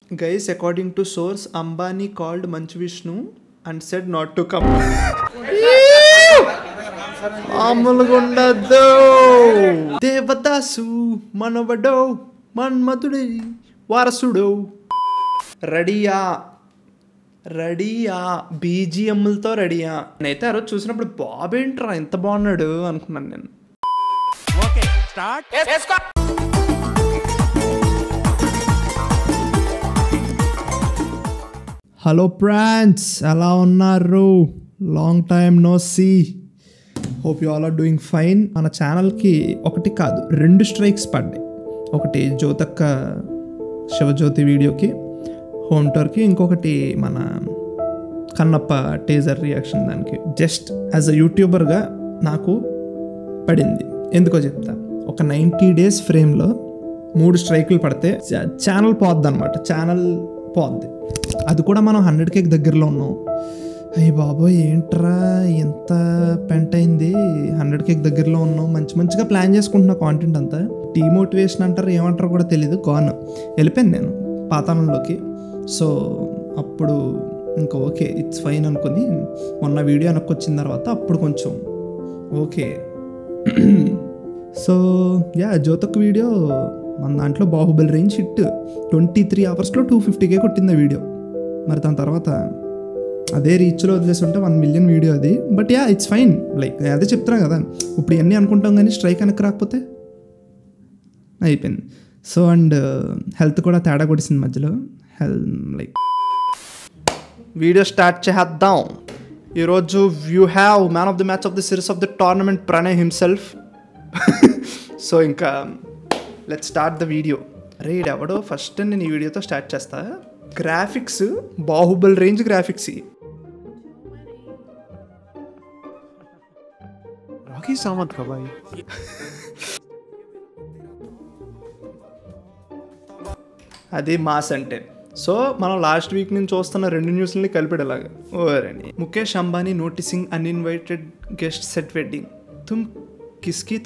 Guys, according to source, Ambani called Manchu Vishnu and said not to come. Amulgundadu Devadasu Manavado Manmadudi Varasudo రెడీయా బీజిఎంలతో రెడీయా నేనైతే ఆ రోజు చూసినప్పుడు బాబు ఏంట్రా ఎంత బాగున్నాడు అనుకున్నాను నేను. Okay start. హలో ఫ్రెండ్స్, ఎలా ఉన్నారు? Long time no see. Hope you all are doing fine. మన ఛానల్కి ఒకటి కాదు 2 స్ట్రైక్స్ పడ్డాయి. ఒకటి జ్యోతక్క శివజ్యోతి వీడియోకి హోమ్ టూర్కి, ఇంకొకటి మన కన్నప్ప టేజర్ రియాక్షన్ దానికి. జస్ట్ యాజ్ అ యూట్యూబర్గా నాకు పడింది. ఎందుకో చెప్తా. ఒక 90 days ఫ్రేమ్లో 3 స్ట్రైకులు పడితే ఛానల్ పోద్ది అనమాట. ఛానల్ పోద్ది. అది కూడా మనం 100K దగ్గరలో ఉన్నాం. అయ్యి బాబోయ్ ఏంట్రా ఎంత పెంట్ అయింది, 100K దగ్గరలో ఉన్నాం. మంచిగా ప్లాన్ చేసుకుంటున్నా కాంటెంట్ అంతా. డీమోటివేషన్ అంటారు ఏమంటారో కూడా తెలీదు. వెళ్ళిపోయాను నేను పాతాళంలోకి. సో అప్పుడు ఇంకా ఓకే ఇట్స్ ఫైన్ అనుకుని మొన్న వీడియో వెనక్కొచ్చిన తర్వాత అప్పుడు కొంచెం ఓకే. సో జ్యోతక్ వీడియో మన దాంట్లో Baahubali range hit. 23 hours 250K కొట్టింది వీడియో. మరి దాని తర్వాత అదే రీచ్లో వదిలేసి ఉంటే 1 million వీడియో అది. But it's fine. లైక్ అదే చెప్తున్నా కదా, ఇప్పుడు ఇవన్నీ అనుకుంటాం కానీ స్ట్రైక్ వెనక్కి రాకపోతే అయిపోయింది. సో అండ్ హెల్త్ కూడా తేడా కొట్టేసింది మధ్యలో. లైక్ వీడియో స్టార్ట్ చేద్దాం. ఈరోజు you have man of the match of the series of the tournament, Pranay himself. So ఇంకా లెట్స్ స్టార్ట్ ద వీడియో. అరే ఎవడో ఫస్ట్ నేను ఈ వీడియోతో స్టార్ట్ చేస్తా. Graphics Baahubali range graphics. Rocky సామంత్ కబాయి. అది మాస్ అంటే. సో మనం లాస్ట్ వీక్ నుంచి చూస్తున్న 2 న్యూస్లని కలిపేలాగా. ఓరని Mukesh Ambani noticing uninvited guest set wedding. తుమ్ కిస్కి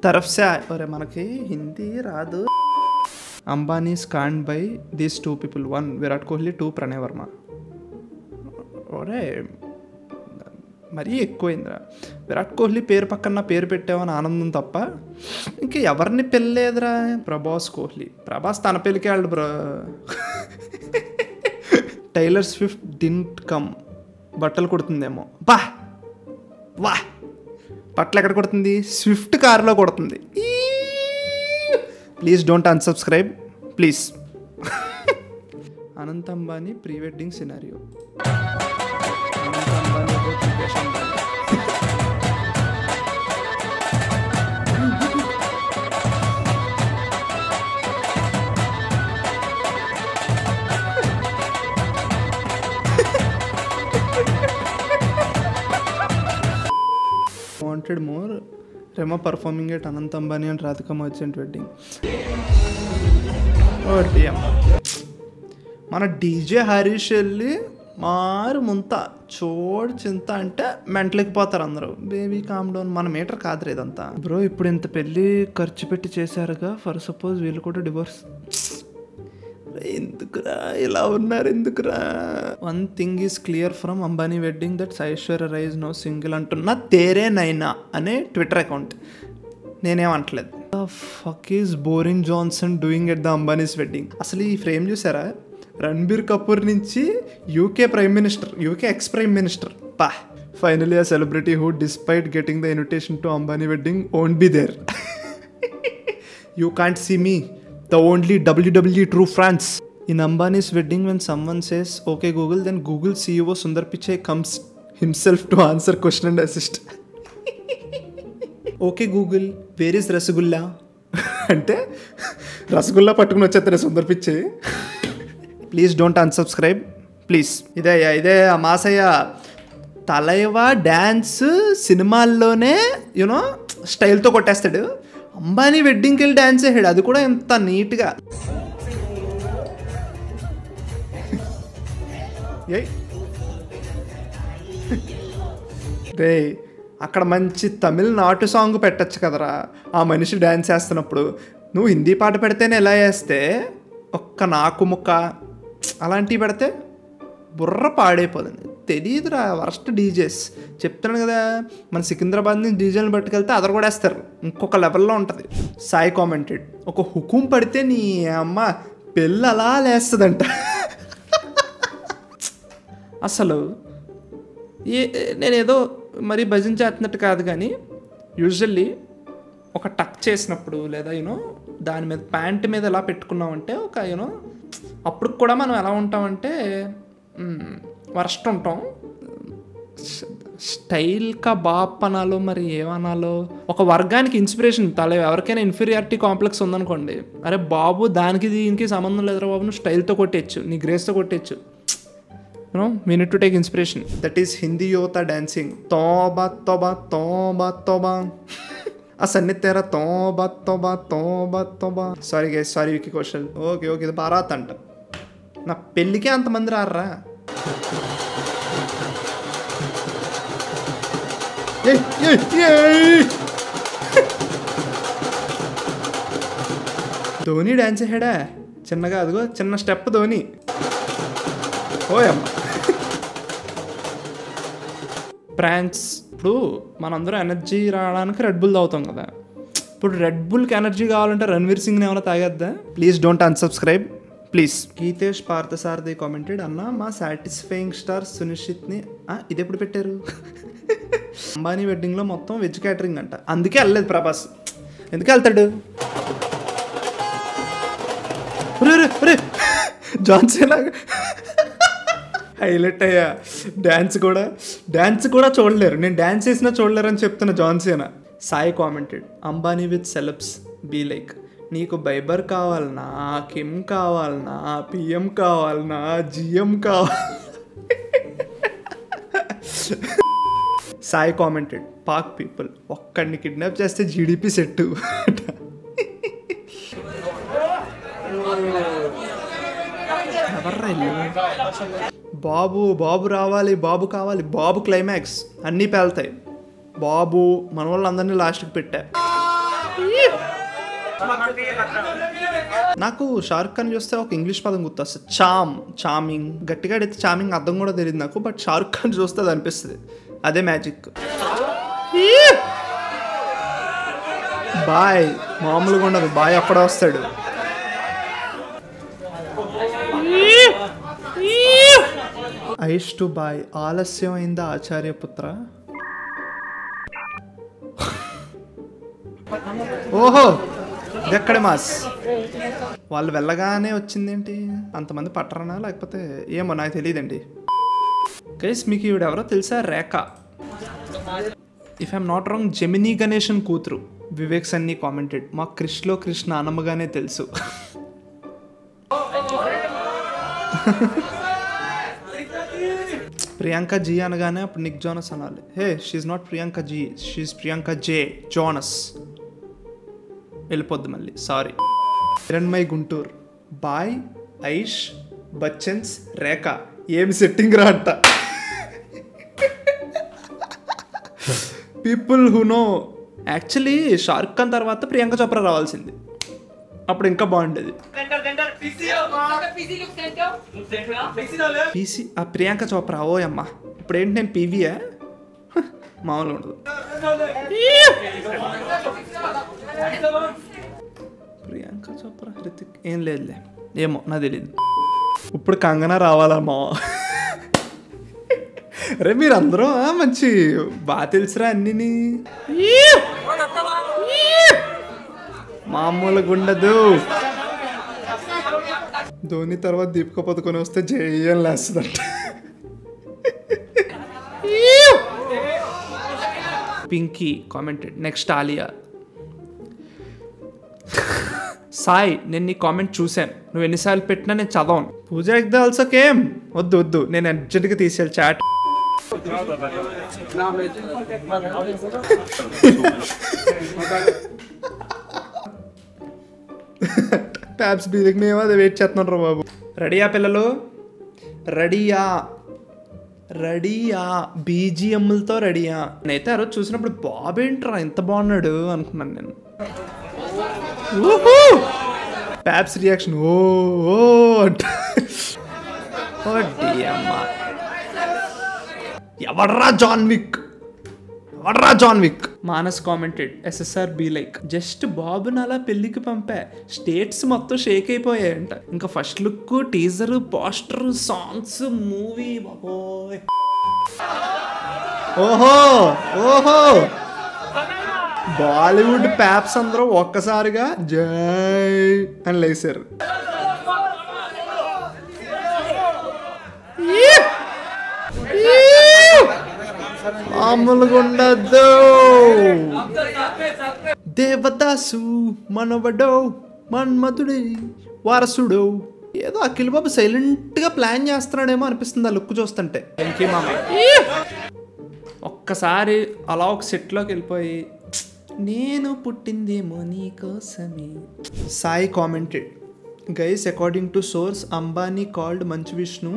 तरफ से अरे మనకి హిందీ రాదు. Ambani scammed by these 2 people. 1 Virat Kohli, 2 Pranay Varma. ఒరే మరీ ఎక్కువైందిరా. విరాట్ కోహ్లీ పేరు పక్కన పేరు పెట్టామని ఆనందం తప్ప ఇంకా ఎవరిని పెళ్ళలేదురా. ప్రభాస్ కోహ్లీ. ప్రభాస్ తన పెళ్ళికి వెళ్ళడు bro. Tailor Swift didn't come. బట్టలు కుడుతుందేమో. వా బట్టలు ఎక్కడ కొడుతుంది? స్విఫ్ట్ కార్లో కొడుతుంది. Please don't unsubscribe please. Anant Ambani pre wedding scenario. Anant Ambani Mukesh Ambani. Wanted more. Rema performing at Anant Ambani and Radhika Merchant wedding. Oh damn. మన డీజే హరీష్ వెళ్ళి మారు ముంత చోడు చింత అంటే మెంటలెక్కిపోతారు అందరూ. Baby calm down. మన మీటర్ కాదురా ఇదంతా బ్రో. ఇప్పుడు ఇంత పెళ్ళి ఖర్చు పెట్టి చేశారుగా. ఫర్ సపోజ్ వీళ్ళు కూడా డివోర్స్. ఎందుకురా ఇలా ఉన్నారు, ఎందుకురా? 1 thing is clear from Ambani wedding that Aishwarya Rai is no single అంటున్నా తేరే నైనా అనే ట్విట్టర్ అకౌంట్. నేనేమంటలేదు. Fuck is Boris Johnson doing at the Ambani's wedding. అసలు ఈ ఫ్రేమ్ చూసారా? రణబీర్ కపూర్ నుంచి UK ex prime minister. Finally a celebrity who despite getting the invitation to Ambani wedding won't be there. You can't see me, the only WWE true fans. In Ambani's wedding, when someone says okay Google, then Google CEO Sundar Pichai comes himself to answer question and assist. Okay Google, where is Rasgulla? అంటే రసగుల్లా పట్టుకుని వచ్చేస్తారు Sundar Pichai. Please don't unsubscribe please. ఇదే మాసయ్య తలైవా dance సినిమాల్లోనే you know స్టైల్తో కొట్టేస్తాడు. Ambani వెడ్డింగ్కి వెళ్ళి dance వేసాడు, అది కూడా ఎంత నీట్గా. రే అక్కడ మంచి తమిళ నాటు సాంగ్ పెట్టచ్చు కదరా ఆ మనిషి డ్యాన్స్ వేస్తున్నప్పుడు. నువ్వు హిందీ పాట పెడితేనే ఎలా వేస్తే ఒక్క నాకు ముక్క అలాంటివి పెడితే బుర్ర పాడైపోతుంది. తెలియదురా వర్స్ట్ డీజేస్. చెప్తున్నాను కదా, మన సికింద్రాబాద్ నుంచి డీజేలను పట్టుకెళ్తే అదర్ కూడా వేస్తారు, ఇంకొక లెవెల్లో ఉంటుంది. సాయి కామెంటెడ్, ఒక హుకుం పడితే నీ అమ్మ పెళ్ళి అలా లేస్తుందంట. అసలు నేనేదో మరీ భజన చేస్తున్నట్టు కాదు, కానీ యూజువల్లీ ఒక టక్ చేసినప్పుడు లేదా దాని మీద ప్యాంట్ మీద ఎలా పెట్టుకున్నామంటే ఒక అప్పుడు కూడా మనం ఎలా ఉంటామంటే వర్స్ట్ ఉంటాం. స్టైల్గా బాప్ అనాలో మరి ఏమనాలో, ఒక వర్గానికి ఇన్స్పిరేషన్. ఎవరికైనా ఇన్ఫీరియారిటీ కాంప్లెక్స్ ఉందనుకోండి, అరే బాబు దానికి దీనికి సంబంధం లేదురా బాబు, నువ్వు స్టైల్తో కొట్టేయచ్చు, నీ గ్రేస్తో కొట్టేయచ్చు. We need to take inspiration. That is Hindi yota dancing. Toba toba toba toba. Asan tera toba toba toba toba. Sorry guys, sorry Vicky Kaushal. Okay, ఇది బారాత్ అంట. నా పెళ్ళికే అంతమంది రారా. ధోని డాన్స్ హెడా చిన్నగా, అదిగో చిన్న స్టెప్ ధోని. ఓయమ్మ ఫ్రాన్స్. ఇప్పుడు మనందరం ఎనర్జీ రావడానికి రెడ్ బుల్ తాగుతాం కదా. ఇప్పుడు రెడ్ బుల్కి ఎనర్జీ కావాలంటే రణ్వీర్ సింగ్ని ఏమైనా తాగేద్దా? Please don't unsubscribe please. Geetesh Parthasarathi commented, అన్న మా సాటిస్ఫైయింగ్ స్టార్ సునిశ్చిత్ని ఇది ఎప్పుడు పెట్టారు? అంబానీ వెడ్డింగ్లో మొత్తం వెజ్ క్యాటరింగ్ అంట, అందుకే వెళ్ళలేదు ప్రభాస్. ఎందుకు వెళ్తాడు? జాన్సీనా హైలైట్ అయ్యా. డ్యాన్స్ కూడా చూడలేరు, నేను డ్యాన్స్ చేసినా చూడలేరు అని చెప్తున్నా John Cena. Sai commented, Ambani with celebs be like, నీకు బైబర్ కావాలన్నా, కిమ్ కావాలన్నా, పిఎం కావాలన్నా, జిఎం కావాలి. సాయి కామెంటెడ్, పాక్ పీపుల్ ఒక్కడిని కిడ్నాప్ చేస్తే జీడిపి సెట్. బాబు రావాలి, బాబు కావాలి, బాబు క్లైమాక్స్ అన్నీ పేలుతాయి. బాబు మన వాళ్ళందరినీ లాస్ట్కి పెట్టా. నాకు షారుఖ్ ఖాన్ చూస్తే ఒక ఇంగ్లీష్ పదం గుర్తొస్తుంది, చామింగ్. గట్టిగా అడిగితే చామింగ్ అర్థం కూడా తెలియదు నాకు, బట్ షారుఖ్ ఖాన్ చూస్తే అది అనిపిస్తుంది, అదే మ్యాజిక్. బాయ్ మామూలుగా ఉండదు, బాయ్ అప్పుడే వస్తాడు. ఐష్ టు బాయ్, ఆలస్యమైందా ఆచార్యపుత్ర? ఓహో ఎక్కడ మాస్, వాళ్ళు వెళ్ళగానే వచ్చిందేంటి? అంతమంది పట్టరనా లేకపోతే ఏమో నాకు తెలియదండి. గైస్ మీకు ఈవిడెవరో తెలుసా? Rekha. If I'm not wrong Gemini Ganesan కూతురు. వివేక్ సన్నీ కామెంటెడ్, మా క్రిష్లో కృష్ణ అనమ్మగానే తెలుసు. ప్రియాంక జీ అనగానే అప్పుడు నిక్ జోనస్ అనాలి. Hey she's not Priyanka ji, she's Priyanka J Jonas. వెళ్ళిపోద్ది మళ్ళీ, సారీ. హిరణ్మయ్ గుంటూరు, బాయ్ ఐష్ బచ్చన్స్ రేఖ, ఏమి సెట్టింగ్ రా అంట. People who know. Actually Shahrukh Khan తర్వాత ప్రియాంక చోప్రా రావాల్సింది, అప్పుడు ఇంకా బాగుండేది. పీసీ ప్రియాంక చోప్రా. ఓ అమ్మ, ఇప్పుడు ఏంటి నేను పీవీయా? మామూలుగా ఉండదు. ప్రియాంక చోప్రా హృతిక్ ఏం లేదులే, ఏమో నాకు తెలీదు. ఇప్పుడు కంగనా రావాలమ్మా. అరే మీరందరూ మంచి బాగా తెలుసురా అన్నీ, మామూలుగా ఉండదు. ధోని తర్వాత దీపిక పదుకొని వస్తే జేఎన్ లేస్తుందంట. Pinky commented, next Alia. సాయి నేను నీ కామెంట్ చూశాను, నువ్వు ఎన్నిసార్లు పెట్టినా నేను చదవను. పూజ ఎగ్దా ఆల్సో కేమ్. వద్దు నేను అర్జెంట్గా తీసేయాలి చాట్. ట్యాబ్స్ బీదికి మేము అదే వెయిట్ చేస్తున్నాం రా బాబు. రెడీయా పిల్లలు? రెడీయా బీజిఎంలతో రెడీయా? నేనైతే ఆ రోజు చూసినప్పుడు బాబు ఏంట్రా ఇంత బాగున్నాడు అనుకున్నాను నేను. ప్యాప్స్ రియాక్షన్ ఓ ఓ అమ్మా. ఎవడ్రా John Wick Manas commented SSR be like just బాబుని అలా పెళ్ళికి పంపా, స్టేట్స్ మొత్తం షేక్ అయిపోయాయంట. ఇంకా first look, teaser, poster, songs, movie బాబోయ్. ఓహో బాలీవుడ్ ప్యాప్స్ అందరూ ఒక్కసారిగా జై అని లేసారు. మామూలుగా ఉండద్దు. దేవదాసు మనవడో మన్మధుడి వారసుడు. ఏదో అఖిల్ బాబు సైలెంట్గా ప్లాన్ చేస్తున్నాడేమో అనిపిస్తుంది ఆ లుక్ చూస్తుంటే. ఒక్కసారి అలా ఒక సెట్లోకి వెళ్ళిపోయి నేను పుట్టిందేమో నీ కోసమే. Sai commented guys according to source Ambani called Manchu Vishnu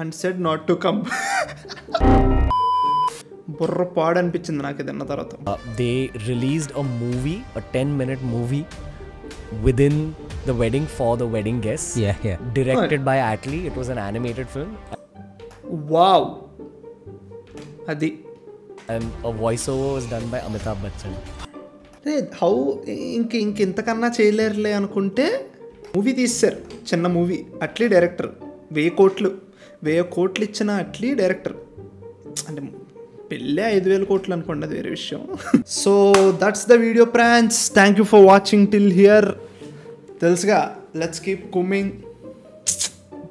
and said not to come. బుర్ర పాడు అనిపించింది నాకు ఇది అన్న తర్వాత. They released a movie, a 10-minute movie within the wedding for the wedding guests. Yeah. Directed by Atlee. It was an animated film. Wow. అది. And a voiceover was done by Amitabh Bachchan. How ఇంకెంతకన్నా చేయలేరులే అనుకుంటే movie తీశారు, చిన్న movie. Atlee director. 1000 కోట్లు ఇచ్చిన Atlee director. అంటే పెళ్ళే 5,000 కోట్లు అనుకోండి, అది వేరే విషయం. So that's the video friends. Thank you for watching till here. తెలుసుగా, లెట్స్ కీప్ కమింగ్.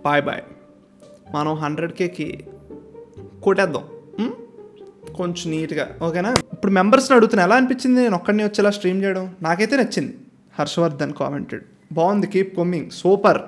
బాయ్. మనం 100Kకి కొట్టేద్దాం కొంచెం నీట్గా, ఓకేనా? ఇప్పుడు మెంబర్స్ని అడుగుతున్నా ఎలా అనిపించింది నేను ఒక్కడిని వచ్చేలా స్ట్రీమ్ చేయడం. నాకైతే నచ్చింది. హర్షవర్ధన్ కామెంటెడ్ బాగుంది, కీప్ కమింగ్, సూపర్.